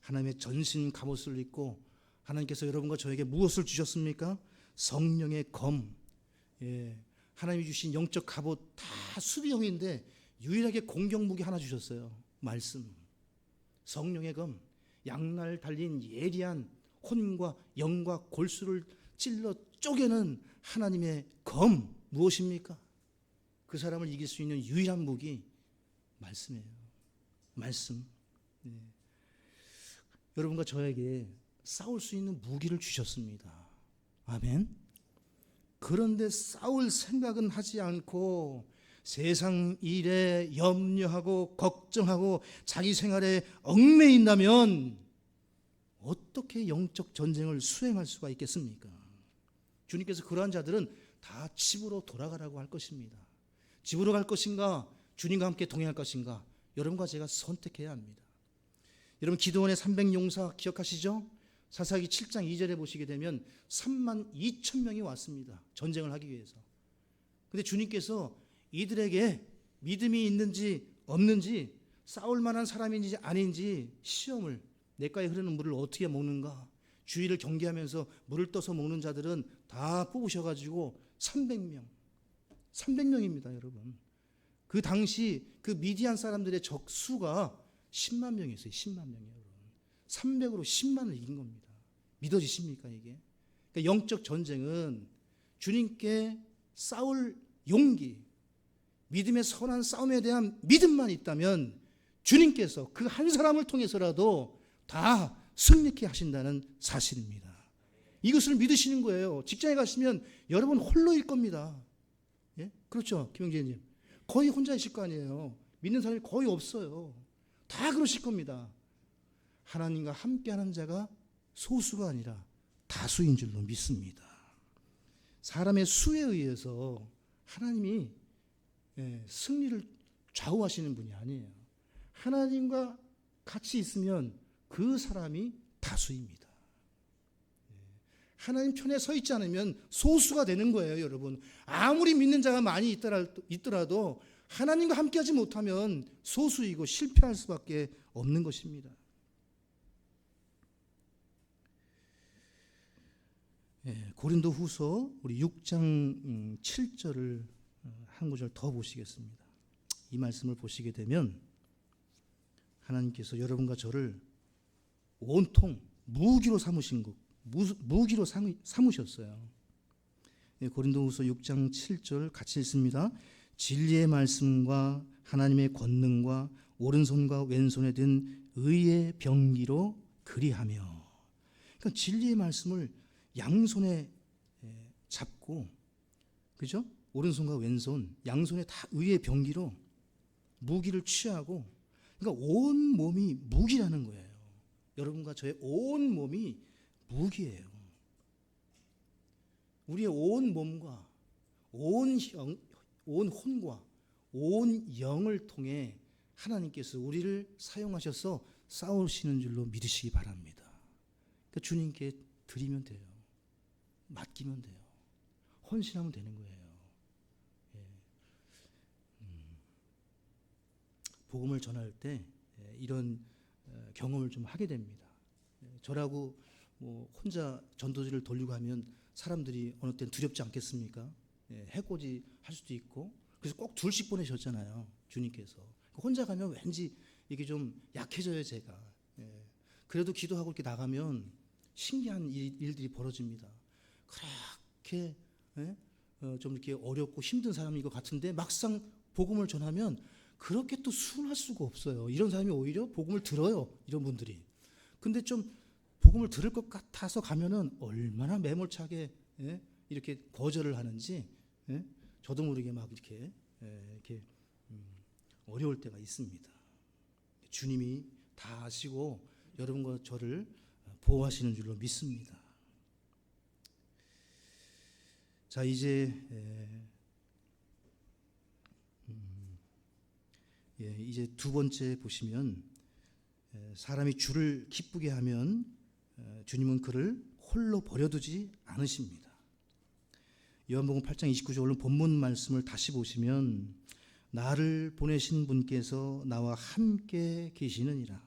하나님의 전신 갑옷을 입고 하나님께서 여러분과 저에게 무엇을 주셨습니까? 성령의 검. 하나님이 주신 영적 갑옷 다 수비형인데 유일하게 공격 무기 하나 주셨어요. 말씀. 성령의 검. 양날 달린 예리한 혼과 영과 골수를 찔러 쪼개는 하나님의 검. 무엇입니까? 그 사람을 이길 수 있는 유일한 무기 말씀이에요. 말씀. 여러분과 저에게 싸울 수 있는 무기를 주셨습니다. 아멘. 그런데 싸울 생각은 하지 않고 세상 일에 염려하고 걱정하고 자기 생활에 얽매인다면 어떻게 영적 전쟁을 수행할 수가 있겠습니까? 주님께서 그러한 자들은 다 집으로 돌아가라고 할 것입니다. 집으로 갈 것인가, 주님과 함께 동행할 것인가, 여러분과 제가 선택해야 합니다. 여러분 기드온의 300용사 기억하시죠? 사사기 7장 2절에 보시게 되면 3만 2천 명이 왔습니다. 전쟁을 하기 위해서. 근데 주님께서 이들에게 믿음이 있는지 없는지, 싸울 만한 사람인지 아닌지 시험을, 냇가에 흐르는 물을 어떻게 먹는가, 주위를 경계하면서 물을 떠서 먹는 자들은 다 뽑으셔가지고 300명입니다 여러분. 그 당시 그 미디안 사람들의 적수가 10만 명이었어요. 10만 명이요. 300으로 10만을 이긴 겁니다. 믿어지십니까 이게? 그러니까 영적 전쟁은 주님께 싸울 용기, 믿음의 선한 싸움에 대한 믿음만 있다면 주님께서 그 한 사람을 통해서라도 다 승리케 하신다는 사실입니다. 이것을 믿으시는 거예요. 직장에 가시면 여러분 홀로일 겁니다. 예? 그렇죠, 김영재님. 거의 혼자이실 거 아니에요. 믿는 사람이 거의 없어요. 다 그러실 겁니다. 하나님과 함께하는 자가 소수가 아니라 다수인 줄로 믿습니다. 사람의 수에 의해서 하나님이 승리를 좌우하시는 분이 아니에요. 하나님과 같이 있으면 그 사람이 다수입니다. 하나님 편에 서 있지 않으면 소수가 되는 거예요, 여러분. 아무리 믿는 자가 많이 있더라도 하나님과 함께하지 못하면 소수이고 실패할 수밖에 없는 것입니다. 고린도후서 우리 6장 7절을 한 구절 더 보시겠습니다. 이 말씀을 보시게 되면 하나님께서 여러분과 저를 온통 무기로 삼으셨어요. 고린도후서 6장 7절 같이 읽습니다. 진리의 말씀과 하나님의 권능과 오른손과 왼손에 든 의의 병기로 그리하며. 그러니까 진리의 말씀을 양손에 잡고, 그죠? 오른손과 왼손 양손에 다 의의 병기로 무기를 취하고, 그러니까 온 몸이 무기라는 거예요. 여러분과 저의 온 몸이 무기예요. 우리의 온 몸과 온 혼과 온 영을 통해 하나님께서 우리를 사용하셔서 싸우시는 줄로 믿으시기 바랍니다. 그러니까 주님께 드리면 돼요. 맡기면 돼요. 헌신하면 되는 거예요. 복음을 전할 때 이런 경험을 좀 하게 됩니다. 저라고 뭐 혼자 전도지를 돌리고 하면 사람들이 어느 때는 두렵지 않겠습니까? 해코지 할 수도 있고. 그래서 꼭 둘씩 보내셨잖아요, 주님께서. 혼자 가면 왠지 이게 좀 약해져요, 제가. 그래도 기도하고 이렇게 나가면 신기한 일들이 벌어집니다. 그렇게 좀 이렇게 어렵고 힘든 사람인 것 같은데 막상 복음을 전하면 그렇게 또 순할 수가 없어요. 이런 사람이 오히려 복음을 들어요, 이런 분들이. 근데 좀 복음을 들을 것 같아서 가면은 얼마나 매몰차게 이렇게 거절을 하는지 저도 모르게 막 이렇게 어려울 때가 있습니다. 주님이 다 아시고 여러분과 저를 보호하시는 줄로 믿습니다. 자, 이제 이제 두 번째 보시면, 사람이 주를 기쁘게 하면 주님은 그를 홀로 버려두지 않으십니다. 요한복음 8장 29절 오늘 본문 말씀을 다시 보시면, 나를 보내신 분께서 나와 함께 계시느니라.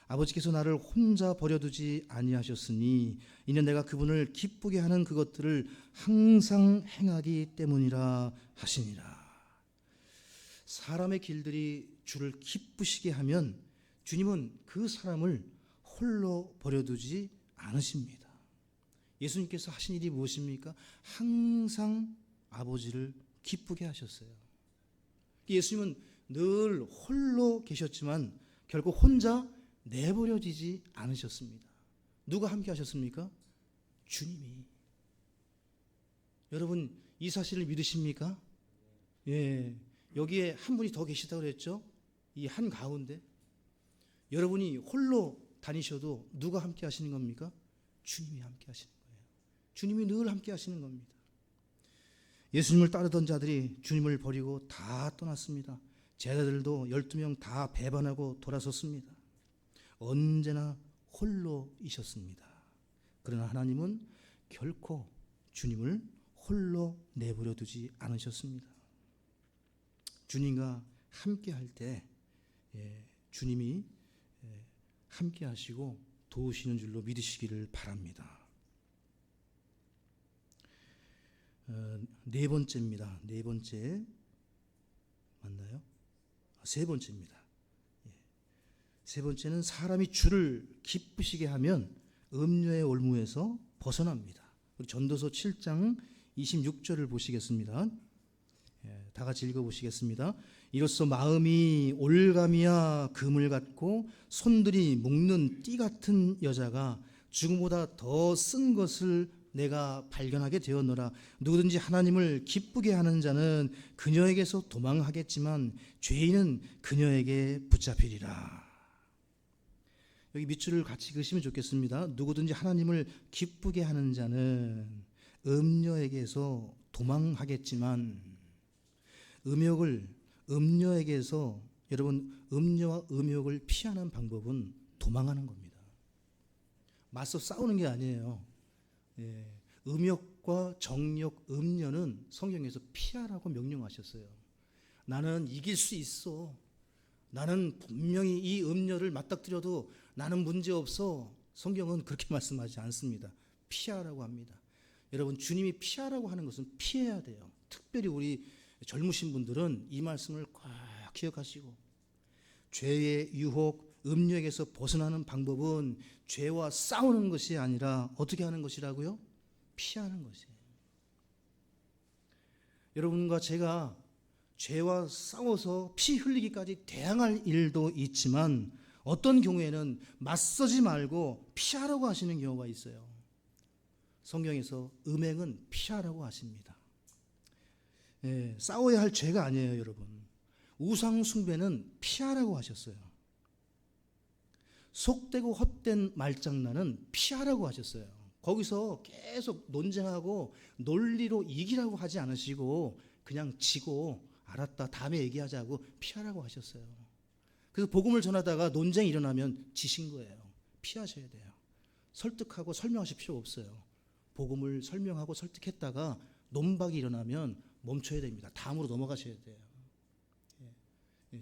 아버지께서 나를 혼자 버려두지 아니하셨으니 이는 내가 그분을 기쁘게 하는 그것들을 항상 행하기 때문이라 하시니라. 사람의 길들이 주를 기쁘시게 하면 주님은 그 사람을 홀로 버려두지 않으십니다. 예수님께서 하신 일이 무엇입니까? 항상 아버지를 기쁘게 하셨어요. 예수님은 늘 홀로 계셨지만 결국 혼자 내버려지지 않으셨습니다. 누가 함께 하셨습니까? 주님이. 여러분, 이 사실을 믿으십니까? 여기에 한 분이 더 계시다고 그랬죠? 이 한 가운데. 여러분이 홀로 다니셔도 누가 함께 하시는 겁니까? 주님이 함께 하시는 거예요. 주님이 늘 함께 하시는 겁니다. 예수님을 따르던 자들이 주님을 버리고 다 떠났습니다. 제자들도 12명 다 배반하고 돌아섰습니다. 언제나 홀로이셨습니다. 그러나 하나님은 결코 주님을 홀로 내버려 두지 않으셨습니다. 주님과 함께 할 때 주님이 함께 하시고 도우시는 줄로 믿으시기를 바랍니다. 네 번째입니다. 네 번째 맞나요? 세 번째입니다. 세 번째는 사람이 주를 기쁘시게 하면 음료의 올무에서 벗어납니다. 우리 전도서 7장 26절을 보시겠습니다. 다 같이 읽어보시겠습니다. 이로써 마음이 올가미와 금을 갖고 손들이 묶는 띠 같은 여자가 죽음보다 더 쓴 것을 내가 발견하게 되었노라. 누구든지 하나님을 기쁘게 하는 자는 그녀에게서 도망하겠지만 죄인은 그녀에게 붙잡히리라. 여기 밑줄을 같이 그으시면 좋겠습니다. 누구든지 하나님을 기쁘게 하는 자는 음녀에게서 도망하겠지만, 음녀에게서 여러분, 음녀와 음욕을 피하는 방법은 도망하는 겁니다. 맞서 싸우는 게 아니에요. 음욕과 정욕, 음녀는 성경에서 피하라고 명령하셨어요. 나는 이길 수 있어. 나는 분명히 이 음녀를 맞닥뜨려도 나는 문제없어. 성경은 그렇게 말씀하지 않습니다. 피하라고 합니다. 여러분, 주님이 피하라고 하는 것은 피해야 돼요. 특별히 우리 젊으신 분들은 이 말씀을 꼭 기억하시고, 죄의 유혹, 음력에서 벗어나는 방법은 죄와 싸우는 것이 아니라 어떻게 하는 것이라고요? 피하는 것이에요. 여러분과 제가 죄와 싸워서 피 흘리기까지 대항할 일도 있지만 어떤 경우에는 맞서지 말고 피하라고 하시는 경우가 있어요. 성경에서 음행은 피하라고 하십니다. 싸워야 할 죄가 아니에요, 여러분. 우상 숭배는 피하라고 하셨어요. 속되고 헛된 말장난은 피하라고 하셨어요. 거기서 계속 논쟁하고 논리로 이기라고 하지 않으시고 그냥 지고 알았다 다음에 얘기하자고 피하라고 하셨어요. 그래서 복음을 전하다가 논쟁이 일어나면 지신 거예요. 피하셔야 돼요. 설득하고 설명하실 필요 없어요. 복음을 설명하고 설득했다가 논박이 일어나면 멈춰야 됩니다. 다음으로 넘어가셔야 돼요.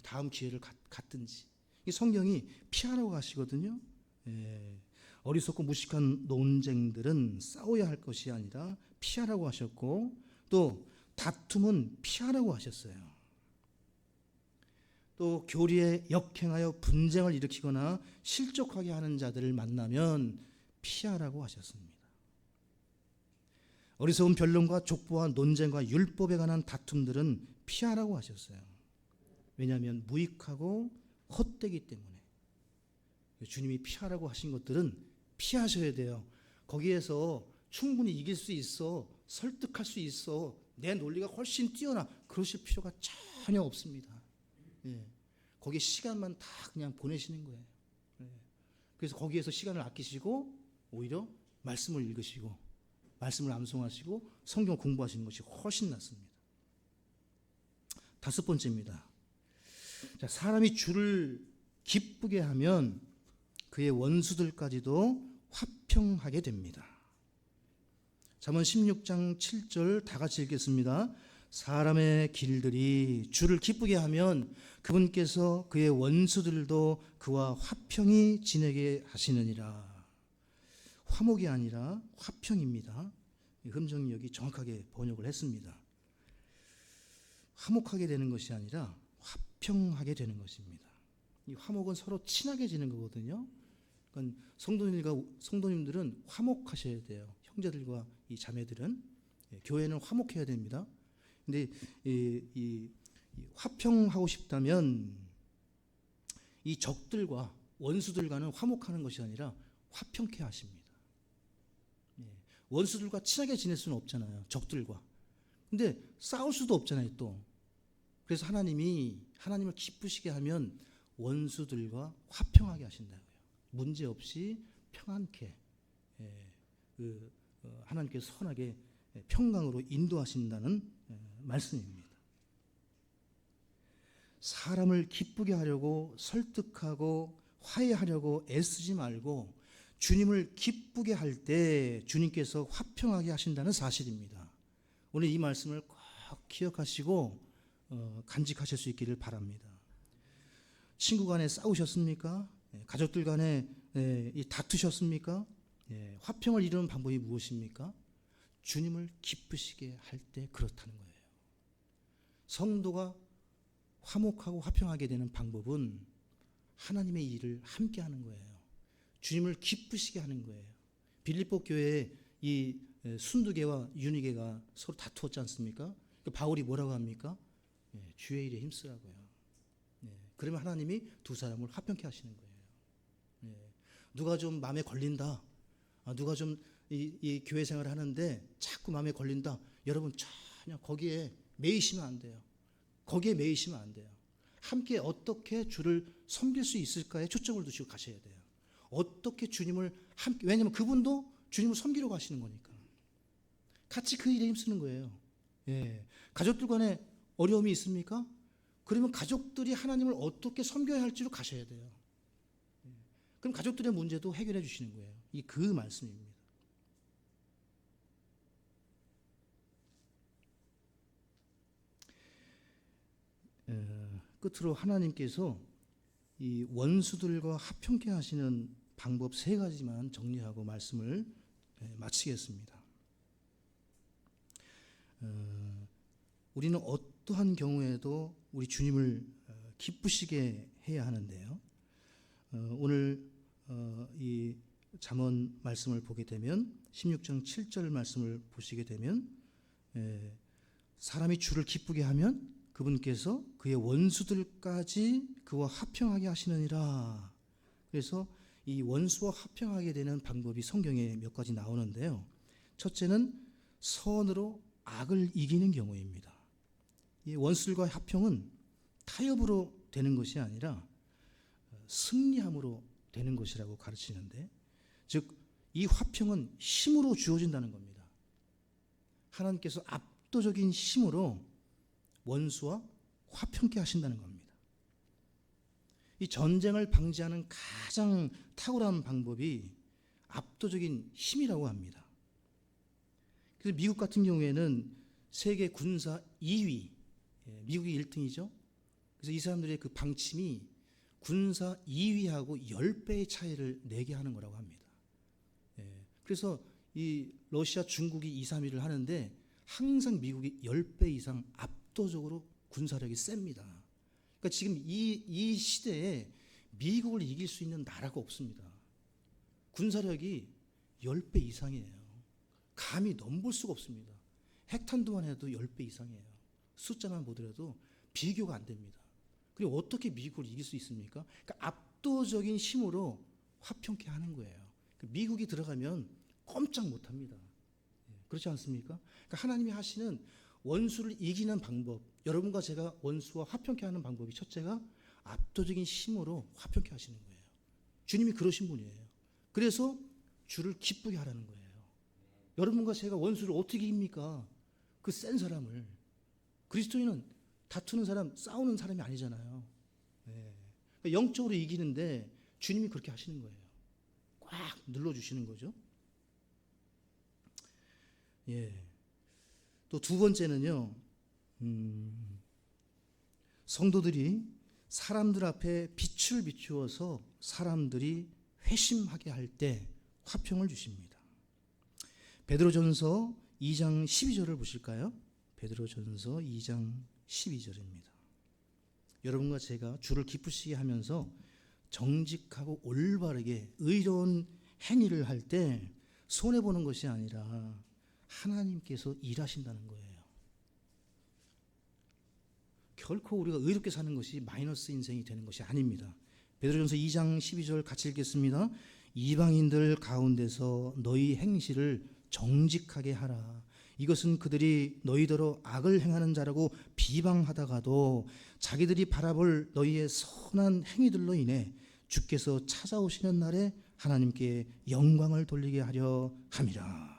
다음 기회를 갖든지. 이 성경이 피하라고 하시거든요. 어리석고 무식한 논쟁들은 싸워야 할 것이 아니라 피하라고 하셨고, 또 다툼은 피하라고 하셨어요. 또 교리에 역행하여 분쟁을 일으키거나 실족하게 하는 자들을 만나면 피하라고 하셨습니다. 어리석은 변론과 족보와 논쟁과 율법에 관한 다툼들은 피하라고 하셨어요. 왜냐하면 무익하고 헛되기 때문에. 주님이 피하라고 하신 것들은 피하셔야 돼요. 거기에서 충분히 이길 수 있어, 설득할 수 있어, 내 논리가 훨씬 뛰어나, 그러실 필요가 전혀 없습니다. 거기에 시간만 다 그냥 보내시는 거예요. 그래서 거기에서 시간을 아끼시고 오히려 말씀을 읽으시고 말씀을 암송하시고 성경 공부하시는 것이 훨씬 낫습니다. 다섯 번째입니다. 자, 사람이 주를 기쁘게 하면 그의 원수들까지도 화평하게 됩니다. 잠언 16장 7절 다 같이 읽겠습니다. 사람의 길들이 주를 기쁘게 하면 그분께서 그의 원수들도 그와 화평히 지내게 하시느니라. 화목이 아니라 화평입니다. 금정역이 정확하게 번역을 했습니다. 화목하게 되는 것이 아니라 화평하게 되는 것입니다. 이 화목은 서로 친하게 지는 거거든요. 그러니까 성도님들은 화목하셔야 돼요. 형제들과 이 자매들은 교회는 화목해야 됩니다. 근데 이 화평하고 싶다면 이 적들과 원수들과는 화목하는 것이 아니라 화평케 하십니다. 원수들과 친하게 지낼 수는 없잖아요. 적들과. 근데 싸울 수도 없잖아요, 또. 그래서 하나님을 기쁘시게 하면 원수들과 화평하게 하신다고요. 문제 없이 평안케 하나님께서 선하게 평강으로 인도하신다는 말씀입니다. 사람을 기쁘게 하려고 설득하고 화해하려고 애쓰지 말고 주님을 기쁘게 할 때 주님께서 화평하게 하신다는 사실입니다. 오늘 이 말씀을 꼭 기억하시고 간직하실 수 있기를 바랍니다. 친구 간에 싸우셨습니까? 가족들 간에 다투셨습니까? 화평을 이루는 방법이 무엇입니까? 주님을 기쁘시게 할 때 그렇다는 거예요. 성도가 화목하고 화평하게 되는 방법은 하나님의 일을 함께 하는 거예요. 주님을 기쁘시게 하는 거예요. 빌립보 교회에 이 순두개와 유니개가 서로 다투었지 않습니까? 바울이 뭐라고 합니까? 주의 일에 힘쓰라고요. 그러면 하나님이 두 사람을 화평케 하시는 거예요. 누가 좀 마음에 걸린다. 누가 좀 이 교회 생활을 하는데 자꾸 마음에 걸린다. 여러분 전혀 거기에 매이시면 안 돼요. 거기에 매이시면 안 돼요. 함께 어떻게 주를 섬길 수 있을까에 초점을 두시고 가셔야 돼요. 어떻게 주님을 함께, 왜냐하면 그분도 주님을 섬기러 가시는 거니까. 같이 그 일에 힘쓰는 거예요. 가족들 간에 어려움이 있습니까? 그러면 가족들이 하나님을 어떻게 섬겨야 할지로 가셔야 돼요. 그럼 가족들의 문제도 해결해 주시는 거예요. 이 그 말씀입니다. 끝으로 하나님께서 이 원수들과 화평케 하시는 방법 세 가지만 정리하고 말씀을 마치겠습니다. 우리는 어떠한 경우에도 우리 주님을 기쁘시게 해야 하는데요. 오늘 이 잠언 말씀을 보게 되면 16장 7절 말씀을 보시게 되면 사람이 주를 기쁘게 하면 그분께서 그의 원수들까지 그와 화평하게 하시느니라. 그래서 이 원수와 화평하게 되는 방법이 성경에 몇 가지 나오는데요. 첫째는 선으로 악을 이기는 경우입니다. 이 원수들과 화평은 타협으로 되는 것이 아니라 승리함으로 되는 것이라고 가르치는데, 즉 이 화평은 힘으로 주어진다는 겁니다. 하나님께서 압도적인 힘으로 원수와 화평케 하신다는 겁니다. 이 전쟁을 방지하는 가장 탁월한 방법이 압도적인 힘이라고 합니다. 그래서 미국 같은 경우에는 세계 군사 2위, 미국이 1등이죠. 그래서 이 사람들의 그 방침이 군사 2위하고 10배의 차이를 내게 하는 거라고 합니다. 그래서 이 러시아, 중국이 2, 3위를 하는데 항상 미국이 10배 이상 압도적으로 군사력이 셉니다. 그러니까 지금 이 시대에 미국을 이길 수 있는 나라가 없습니다. 군사력이 10배 이상이에요. 감히 넘볼 수가 없습니다. 핵탄두만 해도 10배 이상이에요. 숫자만 보더라도 비교가 안 됩니다. 그리고 어떻게 미국을 이길 수 있습니까? 그러니까 압도적인 힘으로 화평케 하는 거예요. 미국이 들어가면 꼼짝 못합니다. 그렇지 않습니까? 그러니까 하나님이 하시는 원수를 이기는 방법, 여러분과 제가 원수와 화평케 하는 방법이 첫째가 압도적인 힘으로 화평케 하시는 거예요. 주님이 그러신 분이에요. 그래서 주를 기쁘게 하라는 거예요. 여러분과 제가 원수를 어떻게 이깁니까? 그 센 사람을. 그리스도인은 다투는 사람, 싸우는 사람이 아니잖아요. 그러니까 영적으로 이기는데 주님이 그렇게 하시는 거예요. 꽉 눌러주시는 거죠. 또 두 번째는요, 성도들이 사람들 앞에 빛을 비추어서 사람들이 회심하게 할 때 화평을 주십니다. 베드로전서 2장 12절을 보실까요? 베드로전서 2장 12절입니다. 여러분과 제가 주를 기쁘시게 하면서 정직하고 올바르게 의로운 행위를 할 때 손해보는 것이 아니라 하나님께서 일하신다는 거예요. 결코 우리가 의롭게 사는 것이 마이너스 인생이 되는 것이 아닙니다. 베드로전서 2장 12절 같이 읽겠습니다. 이방인들 가운데서 너희 행실을 정직하게 하라. 이것은 그들이 너희더러 악을 행하는 자라고 비방하다가도 자기들이 바라볼 너희의 선한 행위들로 인해 주께서 찾아오시는 날에 하나님께 영광을 돌리게 하려 함이라.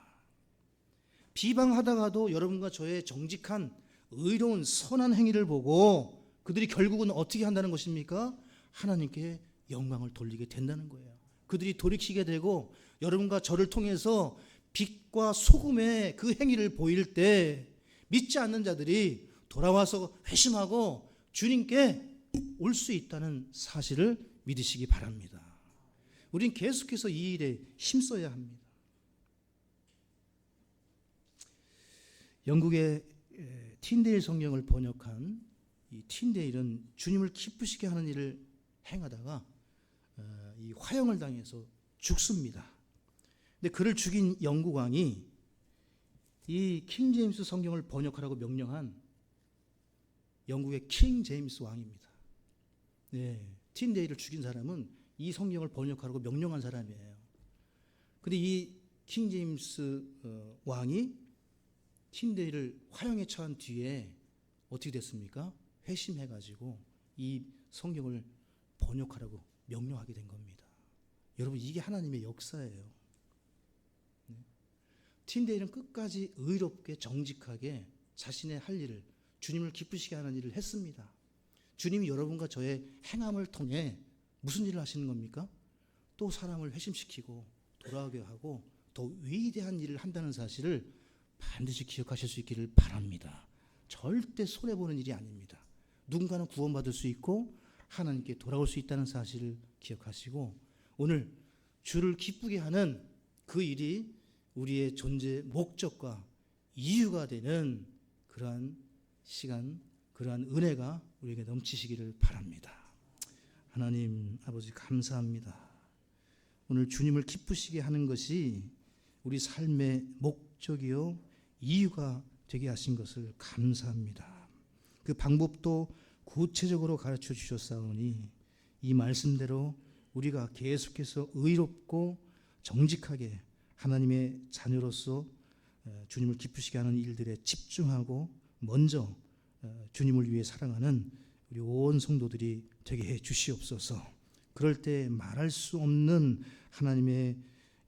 비방하다가도 여러분과 저의 정직한 의로운 선한 행위를 보고 그들이 결국은 어떻게 한다는 것입니까? 하나님께 영광을 돌리게 된다는 거예요. 그들이 돌이키게 되고 여러분과 저를 통해서 빛과 소금의 그 행위를 보일 때 믿지 않는 자들이 돌아와서 회심하고 주님께 올 수 있다는 사실을 믿으시기 바랍니다. 우린 계속해서 이 일에 힘써야 합니다. 영국의 틴데일 성경을 번역한 이 틴데일은 주님을 기쁘시게 하는 일을 행하다가 이 화형을 당해서 죽습니다. 근데 그를 죽인 영국 왕이 이 킹 제임스 성경을 번역하라고 명령한 영국의 킹 제임스 왕입니다. 틴데일을 죽인 사람은 이 성경을 번역하라고 명령한 사람이에요. 근데 이 킹 제임스 왕이 틴데일을 화형에 처한 뒤에 어떻게 됐습니까? 회심해가지고 이 성경을 번역하라고 명령하게 된 겁니다. 여러분, 이게 하나님의 역사예요. 틴데일은 끝까지 의롭게 정직하게 자신의 할 일을, 주님을 기쁘시게 하는 일을 했습니다. 주님이 여러분과 저의 행함을 통해 무슨 일을 하시는 겁니까? 또 사람을 회심시키고 돌아오게 하고 더 위대한 일을 한다는 사실을 반드시 기억하실 수 있기를 바랍니다. 절대 손해보는 일이 아닙니다. 누군가는 구원받을 수 있고 하나님께 돌아올 수 있다는 사실을 기억하시고 오늘 주를 기쁘게 하는 그 일이 우리의 존재 목적과 이유가 되는 그러한 시간 그러한 은혜가 우리에게 넘치시기를 바랍니다. 하나님 아버지 감사합니다. 오늘 주님을 기쁘시게 하는 것이 우리 삶의 목적이요 이유가 되게 하신 것을 감사합니다. 그 방법도 구체적으로 가르쳐 주셨사오니 이 말씀대로 우리가 계속해서 의롭고 정직하게 하나님의 자녀로서 주님을 기쁘시게 하는 일들에 집중하고 먼저 주님을 위해 살아가는 우리 온 성도들이 되게 해 주시옵소서. 그럴 때 말할 수 없는 하나님의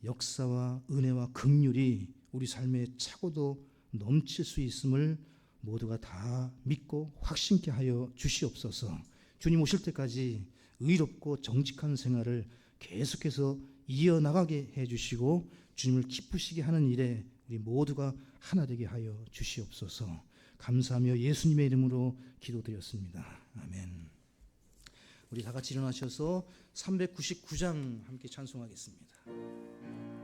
역사와 은혜와 긍휼이 우리 삶에 차고도 넘칠 수 있음을 모두가 다 믿고 확신케 하여 주시옵소서. 주님 오실 때까지 의롭고 정직한 생활을 계속해서 이어나가게 해주시고 주님을 기쁘시게 하는 일에 우리 모두가 하나 되게 하여 주시옵소서. 감사하며 예수님의 이름으로 기도드렸습니다. 아멘. 우리 다 같이 일어나셔서 399장 함께 찬송하겠습니다.